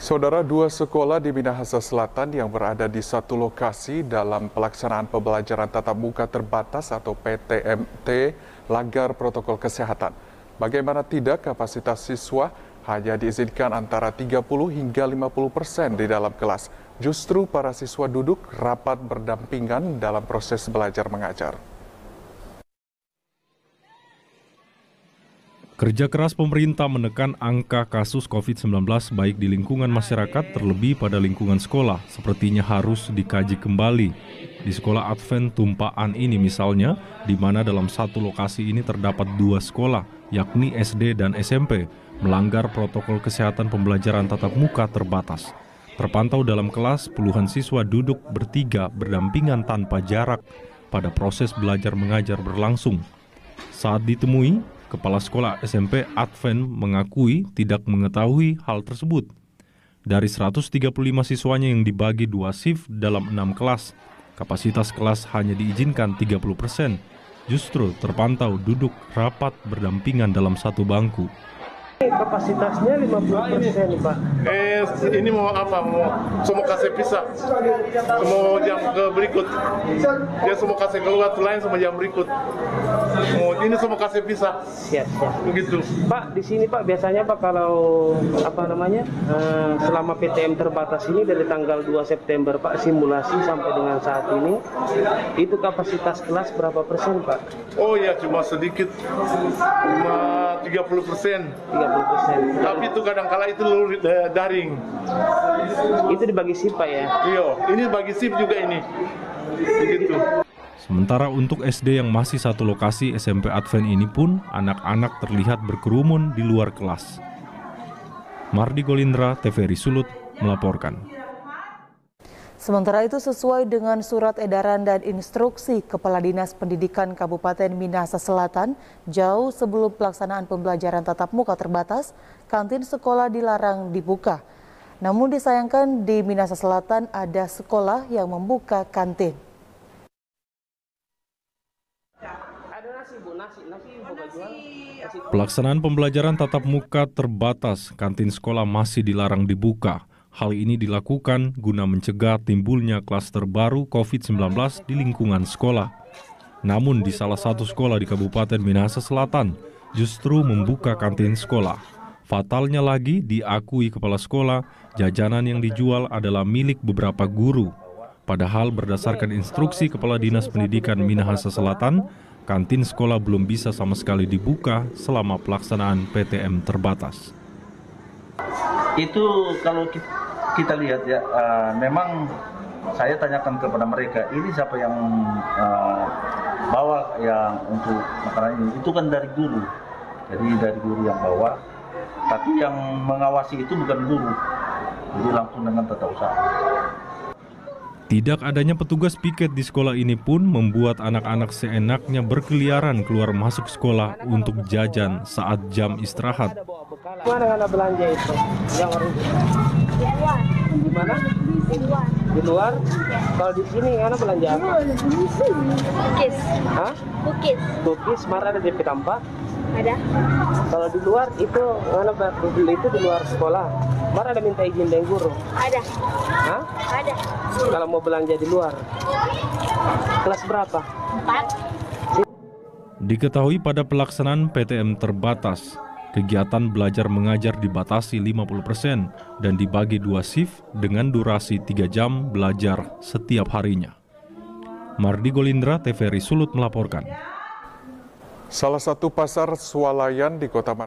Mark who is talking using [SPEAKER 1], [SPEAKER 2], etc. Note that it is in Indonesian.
[SPEAKER 1] Saudara, dua sekolah di Minahasa Selatan yang berada di satu lokasi dalam pelaksanaan pembelajaran tatap muka terbatas atau PTMT langgar protokol kesehatan. Bagaimana tidak, kapasitas siswa hanya diizinkan antara 30 hingga 50% di dalam kelas. Justru para siswa duduk rapat berdampingan dalam proses belajar mengajar.
[SPEAKER 2] Kerja keras pemerintah menekan angka kasus COVID-19 baik di lingkungan masyarakat terlebih pada lingkungan sekolah sepertinya harus dikaji kembali. Di sekolah Advent Tumpaan ini misalnya, di mana dalam satu lokasi ini terdapat dua sekolah, yakni SD dan SMP, melanggar protokol kesehatan pembelajaran tatap muka terbatas. Terpantau dalam kelas, puluhan siswa duduk bertiga berdampingan tanpa jarak pada proses belajar mengajar berlangsung. Saat ditemui, Kepala Sekolah SMP Advent mengakui tidak mengetahui hal tersebut. Dari 135 siswanya yang dibagi dua shift dalam 6 kelas, kapasitas kelas hanya diizinkan 30%. Justru terpantau duduk rapat berdampingan dalam satu bangku.
[SPEAKER 3] Kapasitasnya 50%, Pak.
[SPEAKER 4] Ini mau apa? Mau kasih pisah. Mau jam ke berikut. Dia semua kasih keluar lain sama jam berikut. Ini semua kasih pisah.
[SPEAKER 3] Siap.
[SPEAKER 4] Begitu.
[SPEAKER 3] Pak, di sini Pak biasanya Pak kalau selama PTM terbatas ini dari tanggal 2 September Pak simulasi sampai dengan saat ini itu kapasitas kelas berapa persen, Pak?
[SPEAKER 4] Oh ya, cuma sedikit. Cuma 30%. Tapi itu kadang-kala itu daring.
[SPEAKER 3] Itu dibagi shift, Pak, ya?
[SPEAKER 4] Iya, ini bagi shift juga ini. Begitu.
[SPEAKER 2] Sementara untuk SD yang masih satu lokasi SMP Advent ini pun anak-anak terlihat berkerumun di luar kelas. Mardi Golindra, TVRI Sulut melaporkan.
[SPEAKER 5] Sementara itu sesuai dengan surat edaran dan instruksi Kepala Dinas Pendidikan Kabupaten Minahasa Selatan, jauh sebelum pelaksanaan pembelajaran tatap muka terbatas, kantin sekolah dilarang dibuka. Namun disayangkan di Minahasa Selatan ada sekolah yang membuka kantin.
[SPEAKER 2] Pelaksanaan pembelajaran tatap muka terbatas, kantin sekolah masih dilarang dibuka. Hal ini dilakukan guna mencegah timbulnya klaster baru COVID-19 di lingkungan sekolah. Namun di salah satu sekolah di Kabupaten Minahasa Selatan justru membuka kantin sekolah. Fatalnya lagi, diakui kepala sekolah, jajanan yang dijual adalah milik beberapa guru. Padahal berdasarkan instruksi Kepala Dinas Pendidikan Minahasa Selatan, kantin sekolah belum bisa sama sekali dibuka selama pelaksanaan PTM terbatas.
[SPEAKER 6] Itu kalau kita lihat ya, memang saya tanyakan kepada mereka, ini siapa yang bawa yang untuk makanan ini? Itu kan dari guru, jadi dari guru yang bawa, tapi yang mengawasi itu bukan guru, jadi langsung dengan tata usaha.
[SPEAKER 2] Tidak adanya petugas piket di sekolah ini pun membuat anak-anak seenaknya berkeliaran keluar masuk sekolah untuk jajan saat jam istirahat.
[SPEAKER 3] Mana belanja itu? Yang harus di luar. Di mana? Di luar. Di luar? Kalau di sini mana belanja apa?
[SPEAKER 7] Cookies.
[SPEAKER 3] Hah?
[SPEAKER 7] Cookies.
[SPEAKER 3] Cookies, mana ada DP tampak?
[SPEAKER 7] Ada.
[SPEAKER 3] Kalau di luar itu mana beli itu di luar sekolah? Mana ada minta izin dari guru?
[SPEAKER 7] Ada.
[SPEAKER 3] Hah?
[SPEAKER 7] Ada.
[SPEAKER 3] Kalau mau belanja di luar. Kelas berapa?
[SPEAKER 7] 4.
[SPEAKER 2] Diketahui pada pelaksanaan PTM terbatas, kegiatan belajar mengajar dibatasi 50% dan dibagi dua shift dengan durasi 3 jam belajar setiap harinya. Mardi Golindra, TVRI Sulut melaporkan.
[SPEAKER 1] Salah satu pasar swalayan di Kota